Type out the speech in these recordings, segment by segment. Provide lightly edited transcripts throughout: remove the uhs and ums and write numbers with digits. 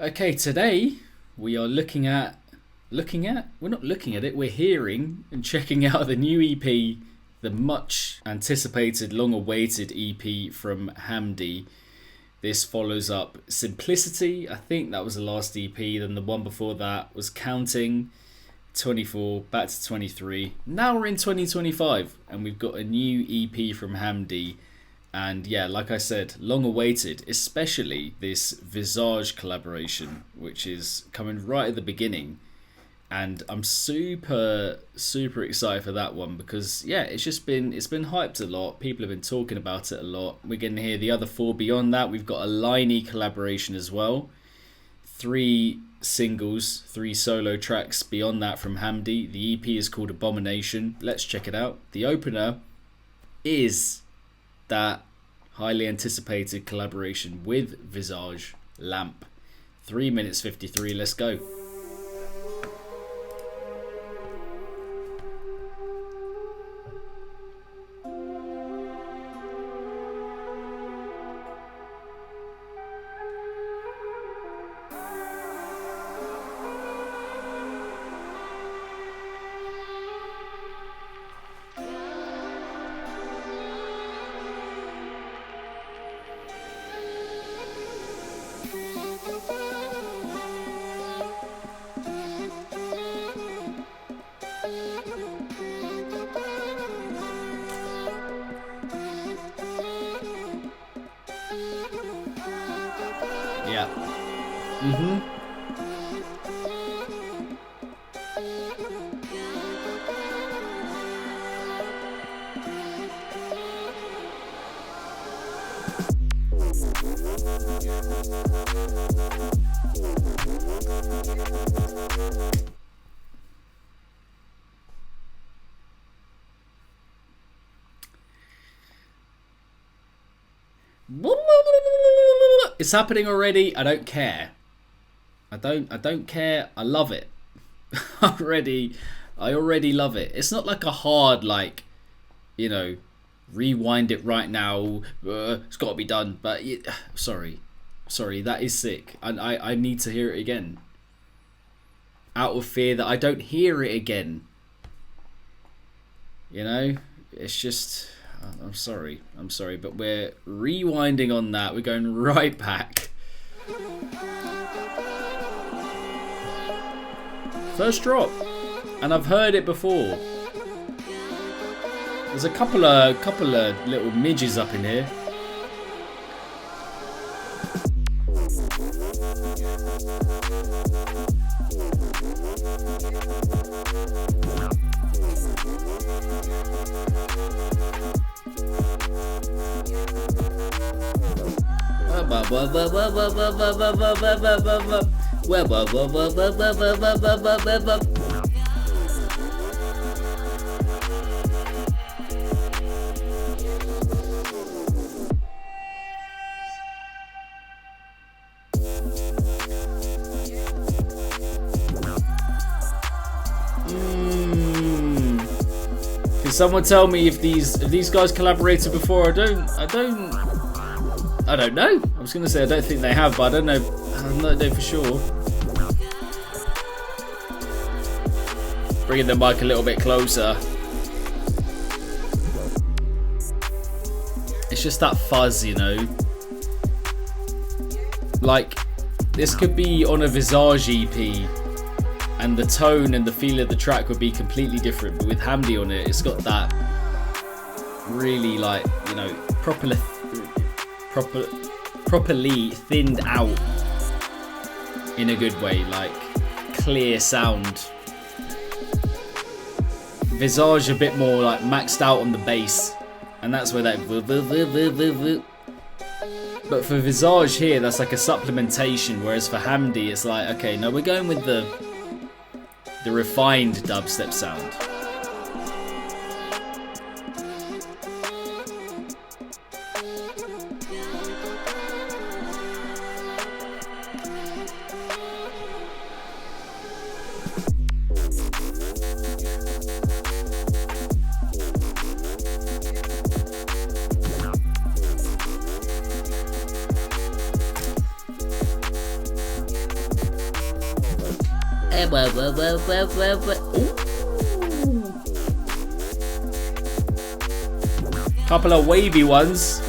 Okay, today we are we're not looking at it, we're hearing and checking out the new EP, the much anticipated, long awaited EP from Hamdi. This follows up Simplicity, I think that was the last EP, then the one before that was Counting, 24, back to 23. Now we're in 2025 and we've got a new EP from Hamdi. And yeah, like I said, long awaited, especially this Visage collaboration, which is coming right at the beginning. And I'm super excited for that one because yeah, it's been hyped a lot. People have been talking about it a lot. We're going to hear the other four beyond that. We've got a Liney collaboration as well. 3 singles, 3 solo tracks beyond that from Hamdi. The EP is called Abomination. Let's check it out. The opener is that highly anticipated collaboration with Visage, Lamp. 3 minutes 53, let's go. Yeah. It's happening already. I don't care. I don't care. I love it. I already love it. It's not like a hard, like, you know, rewind it right now. It's got to be done. But sorry, that is sick. I need to hear it again. Out of fear that I don't hear it again. You know, it's just. I'm sorry, but we're rewinding on that. We're going right back. First drop, and I've heard it before. There's a couple of little midges up in here. Can someone tell me if these guys collaborated before? I don't know. I was going to say I don't think they have, but I don't know for sure. Bringing the mic a little bit closer. It's just that fuzz, you know. Like, this could be on a Visage EP, and the tone and the feel of the track would be completely different. But with Hamdi on it, it's got that really, like, you know, properly thinned out in a good way, like clear sound. Visage a bit more like maxed out on the bass, and that's where that. But for Visage here, that's like a supplementation, whereas for Hamdi, it's like, okay, no, we're going with the refined dubstep sound. Couple of wavy ones.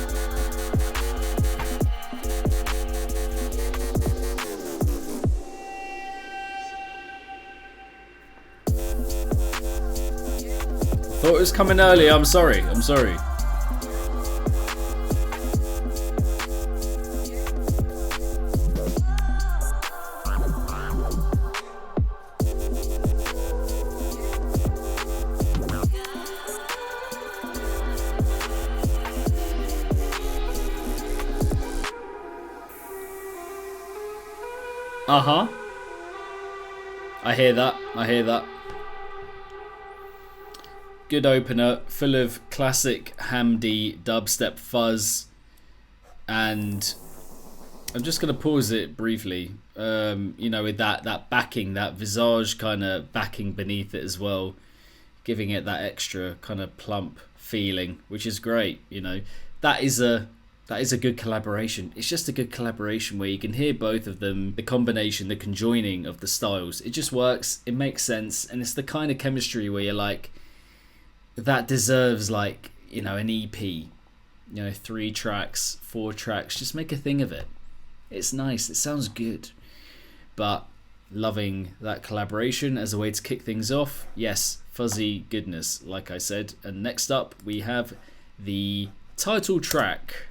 Thought it was coming early. I'm sorry. I hear that. Good opener, full of classic Hamdi dubstep fuzz. And I'm just going to pause it briefly. You know, with that backing, that visage kind of backing beneath it as well, giving it that extra kind of plump feeling, which is great. You know, that is a good collaboration. It's just a good collaboration where you can hear both of them, the combination, the conjoining of the styles. It just works, it makes sense, and it's the kind of chemistry where you're like, that deserves, like, you know, an EP. You know, 3 tracks, 4 tracks, just make a thing of it. It's nice, it sounds good. But loving that collaboration as a way to kick things off. Yes, fuzzy goodness, like I said. And next up we have the title track.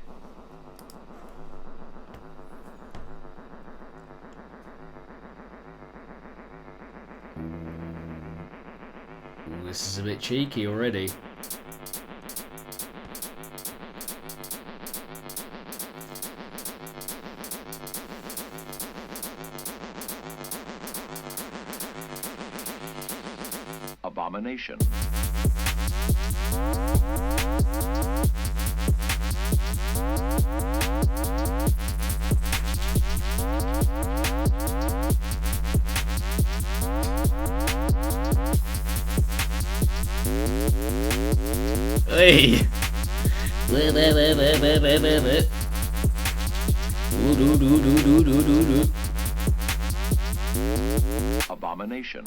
Ooh, this is a bit cheeky already. Abomination. Hey. Abomination.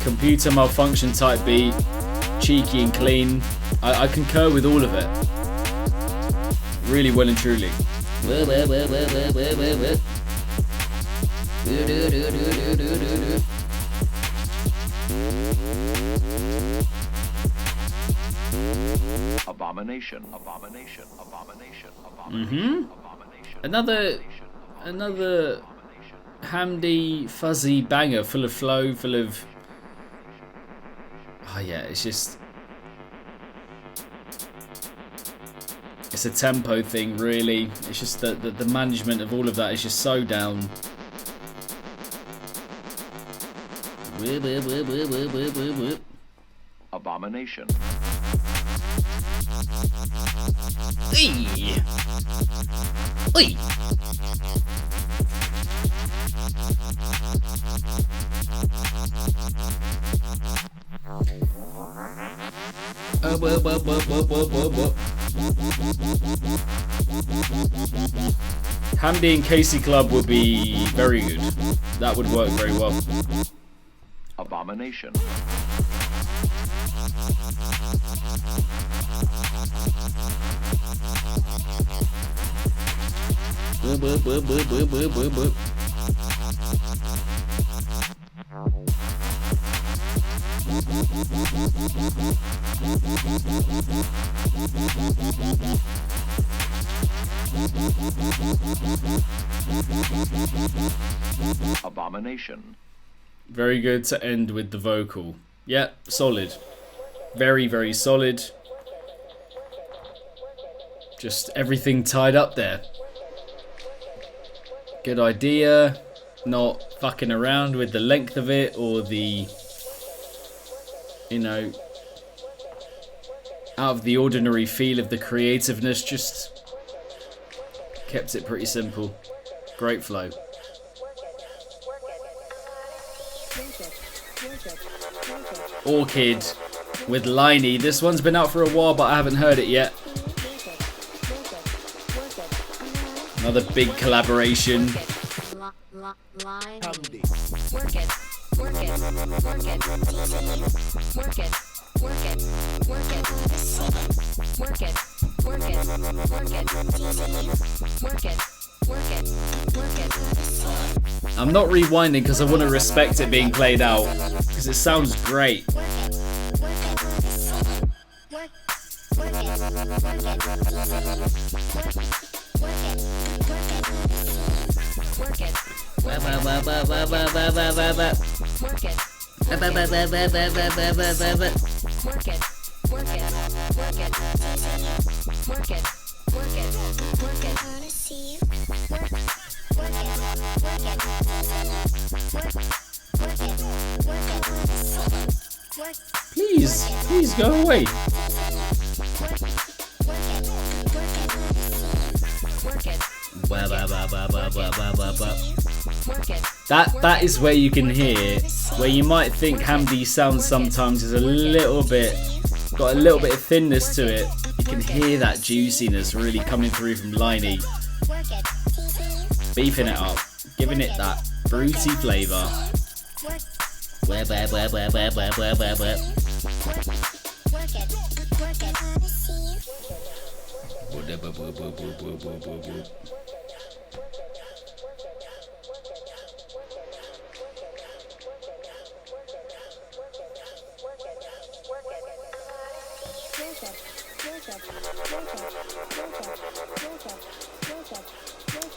Computer malfunction type beat, cheeky and clean. I concur with all of it. Really well and truly. Abomination. Abomination. Abomination. Abomination. Abomination. Another Hamdi fuzzy banger, full of flow, full of. Oh yeah, it's just. It's a tempo thing, really. It's just that the management of all of that is just so down. Abomination. Hey. Oi. Hamdi and Casey Club would be very good. That would work very well. Abomination. Abomination. Very good to end with the vocal. Yeah, solid. Very, very solid. Just everything tied up there. Good idea. Not fucking around with the length of it or the, you know, out of the ordinary feel of the creativeness. Just kept it pretty simple. Great flow. Orchid with Liney. This one's been out for a while, but I haven't heard it yet. Another big collaboration. Hamdi. Work it, work it, work it, work it, work it, work it, work it, work it, work it, work it, work it, work it. I'm not rewinding because I want to respect it being played out because it sounds great. Please go away. That is where you can hear, where you might think Hamdi sounds sometimes is a little bit, got a little bit of thinness to it. You can hear that juiciness really coming through from Liney. Beefing it up, giving it that fruity flavour.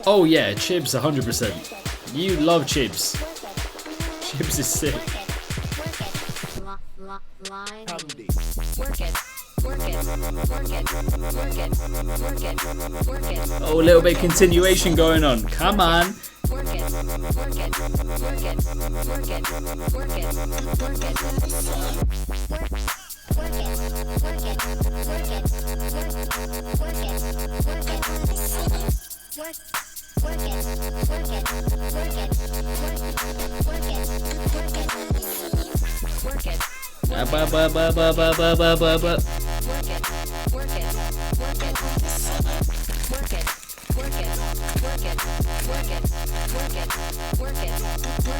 Oh yeah, Chibs 100%. You love Chibs. Chibs is sick. Hamdi. Oh, a little bit of continuation going on. Come on.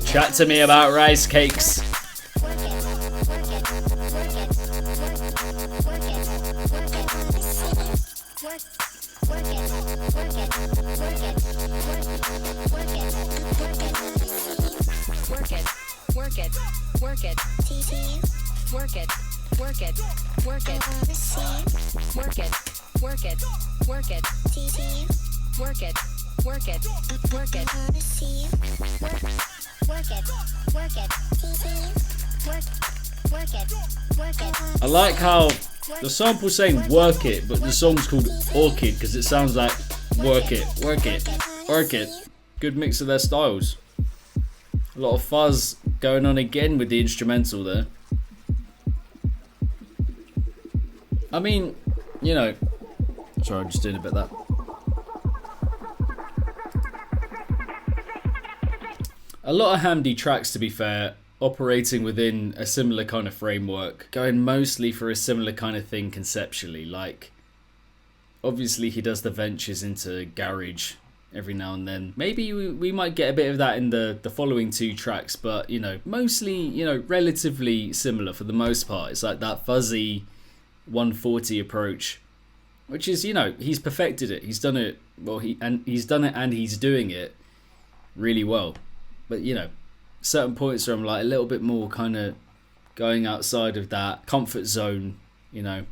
Chat to me about rice cakes. I like how the sample's saying work it, but the song's called Orchid because it sounds like work it, work it, work it. Good mix of their styles. A lot of fuzz going on again with the instrumental there. I mean, you know, sorry, I'm just doing a bit of that. A lot of Hamdi tracks, to be fair, operating within a similar kind of framework, going mostly for a similar kind of thing conceptually. Like, obviously he does the ventures into garage every now and then. Maybe we might get a bit of that in the following two tracks, but, you know, mostly, you know, relatively similar for the most part. It's like that fuzzy 140 approach, which is, you know, he's perfected it. He's done it well. He's done it and he's doing it really well. But, you know, certain points where I'm like a little bit more kind of going outside of that comfort zone, you know,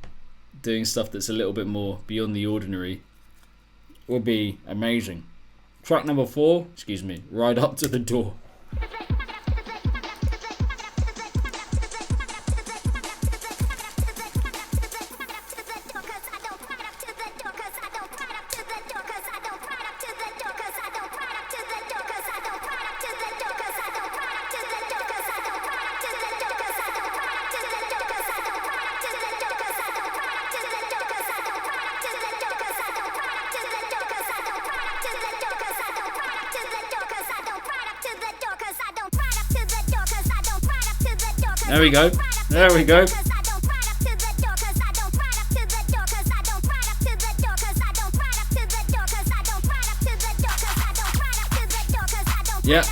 doing stuff that's a little bit more beyond the ordinary would be amazing. Track number 4, excuse me, Ride Up to the Door. There we go. There we go. Yeah.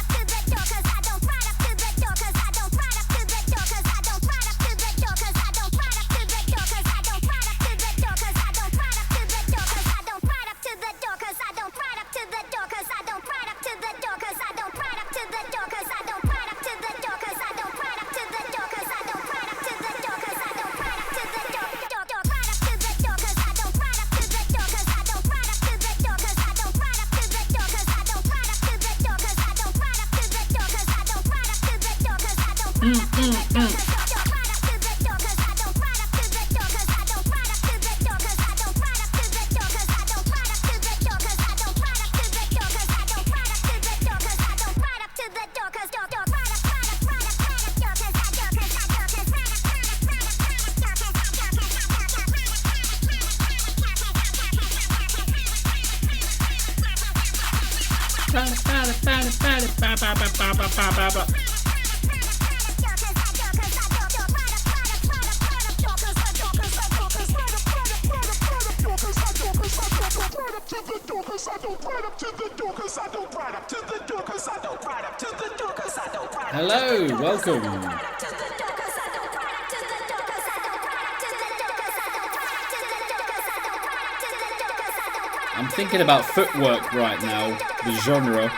Hello, welcome. I'm thinking about footwork right now, the genre.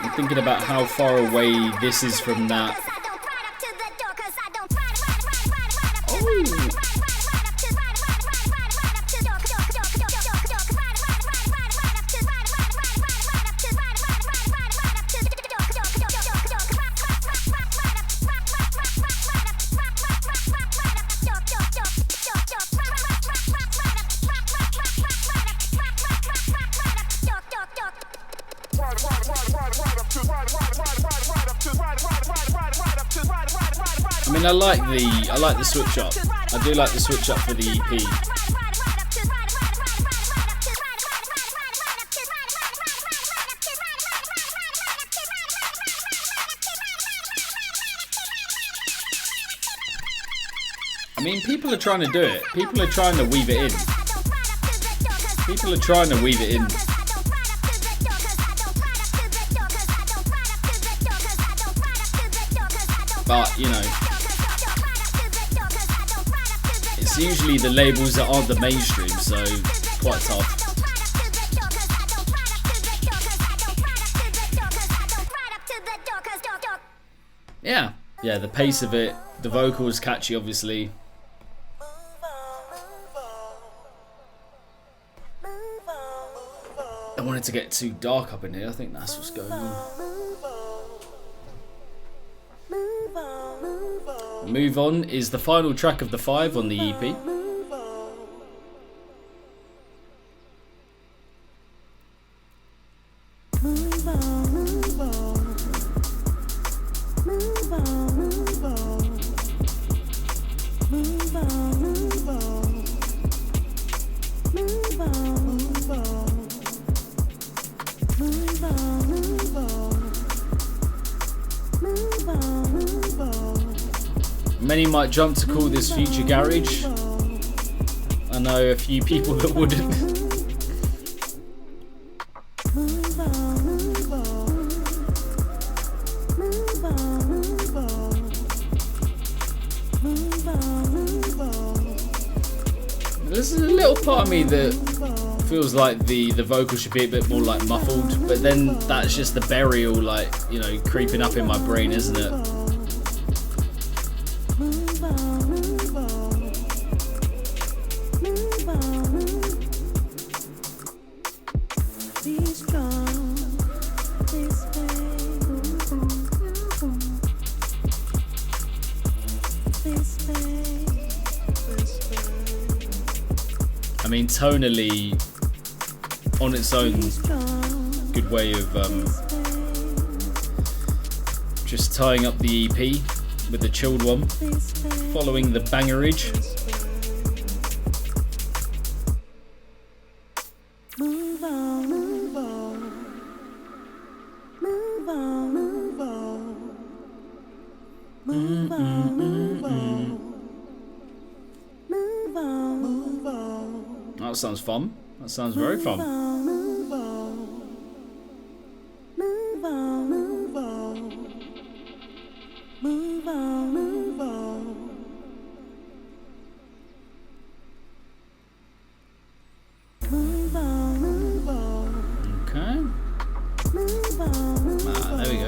I'm thinking about how far away this is from that. I mean, I like the switch up. I do like the switch up for the EP. I mean, people are trying to do it. People are trying to weave it in. People are trying to weave it in. But, you know, it's usually the labels that aren't the mainstream, so it's quite tough. Yeah, the pace of it, the vocals catchy, obviously. I wanted to get too dark up in here. I think that's what's going on. Move On is the final track of the 5 on the EP. Many might jump to call this future garage. I know a few people that wouldn't. There's a little part of me that feels like the vocal should be a bit more like muffled, but then that's just the burial, like, you know, creeping up in my brain, isn't it? I mean, tonally, on its own, good way of just tying up the EP with the chilled one, following the bangerage. That sounds fun. That sounds very fun. Ah, there we go.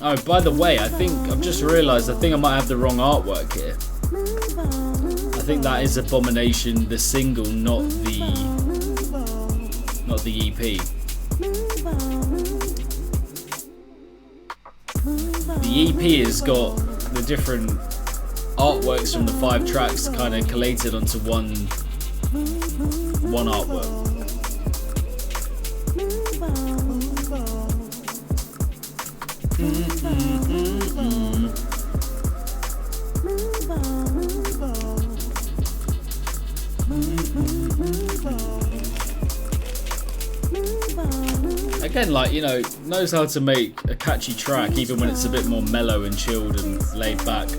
Oh, by the way, I think I've just realised I think I might have the wrong artwork here. I think that is Abomination, the single, not the EP. The EP has got the different artworks from the 5 tracks kind of collated onto one artwork. Again, like, you know, knows how to make a catchy track even when it's a bit more mellow and chilled and laid back.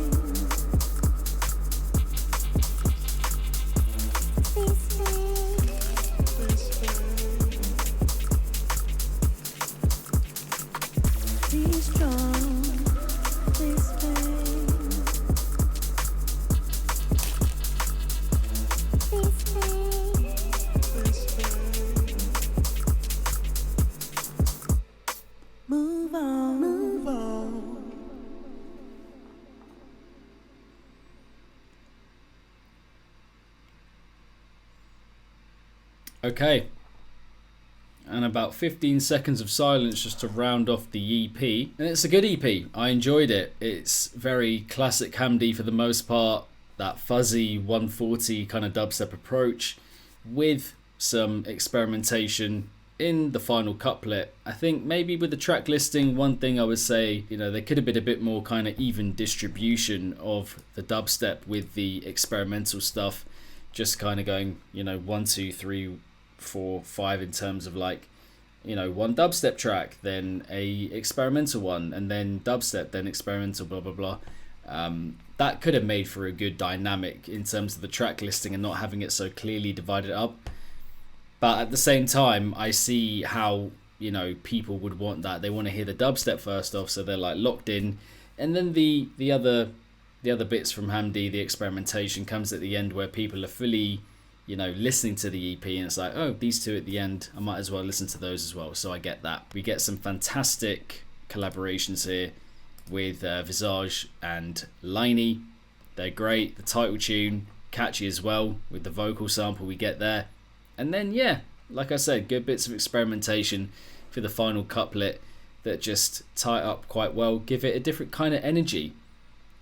Okay, and about 15 seconds of silence just to round off the EP. And it's a good EP. I enjoyed it. It's very classic Hamdi for the most part. That fuzzy 140 kind of dubstep approach with some experimentation in the final couplet. I think maybe with the track listing, one thing I would say, you know, there could have been a bit more kind of even distribution of the dubstep with the experimental stuff. Just kind of going, you know, 1, 2, 3, 4, 5 in terms of like, you know, one dubstep track, then a experimental one, and then dubstep, then experimental, blah blah blah. That could have made for a good dynamic in terms of the track listing and not having it so clearly divided up. But at the same time, I see how, you know, people would want that. They want to hear the dubstep first off, so they're like locked in, and then the other bits from Hamdi, the experimentation, comes at the end where people are fully, you know, listening to the EP, and it's like, oh, these two at the end, I might as well listen to those as well. So I get that. We get some fantastic collaborations here with Visage and Liney. They're great. The title tune, catchy as well, with the vocal sample we get there. And then, yeah, like I said, good bits of experimentation for the final couplet that just tie it up quite well, give it a different kind of energy.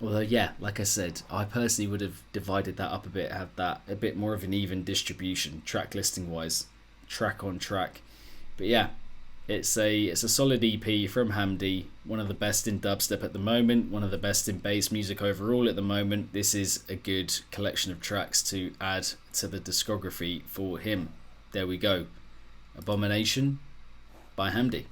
Although, yeah, like I said, I personally would have divided that up a bit, have that a bit more of an even distribution, track listing wise, track on track. But yeah, it's a solid EP from Hamdi, one of the best in dubstep at the moment, one of the best in bass music overall at the moment. This is a good collection of tracks to add to the discography for him. There we go. Abomination by Hamdi.